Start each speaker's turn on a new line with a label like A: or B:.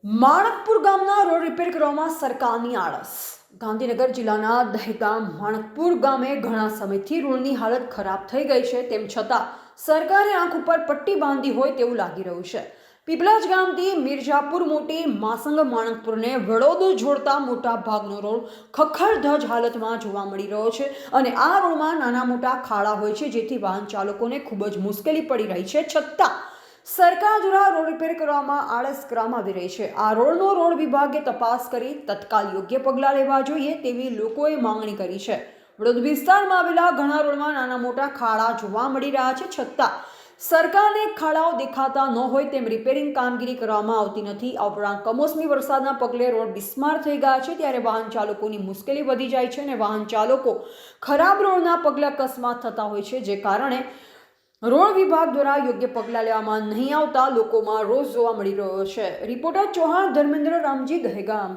A: માણકપુર ગામના road repair કરવામાં સરકારની આળસ. ગાંધીનગર જિલ્લાના દહેગામ માણકપુર ગામે ઘણા સમયથી રોડની હાલત ખરાબ થઈ ગઈ છે. તેમ છતાં સરકારે આંખ ઉપર પટ્ટી બાંધી હોય તેવું લાગી રહ્યું છે. પીપલાજ ગામથી મિર્જાપુર મોટી માસંગ માણકપુરને વડોદ જોડતા મોટા ભાગનો રોડ ખખડધજ હાલતમાં જોવા મળી રહ્યો છે અને આ રોડમાં નાના મોટા ખાડા હોય છે, જેથી વાહન ચાલકોને ખૂબ જ મુશ્કેલી પડી રહી છે. છતાં સરકાર દ્વારા રોડ રિપેર કરવામાં આળસ કરવામાં આવી રહી છે. આ રોડનો રોડ વિભાગે તપાસ કરી તત્કાલ યોગ્ય પગલાં લેવા જોઈએ તેવી લોકોએ માંગણી કરી છે. વડોદ વિસ્તારમાં આવેલા ઘણા રોડમાં નાના મોટા ખાડા જોવા મળી રહ્યા છે, છતાં સરકારને ખાડાઓ દેખાતા ન હોય તેમ રિપેરિંગ કામગીરી કરવામાં આવતી નથી. આ ઉપરાંત કમોસમી વરસાદના પગલે રોડ બિસ્માર થઈ ગયા છે, ત્યારે વાહન ચાલકોની મુશ્કેલી વધી જાય છે અને વાહન ચાલકો ખરાબ રોડના પગલે અકસ્માત થતા હોય છે, જે કારણે રોડ વિભાગ દ્વારા યોગ્ય પગલાં લેવામાં નહીં આવતા લોકોમાં રોષ જોવા મળી રહ્યો છે. રિપોર્ટર ચૌહાણ ધર્મેન્દ્ર રામજી, દહેગામ.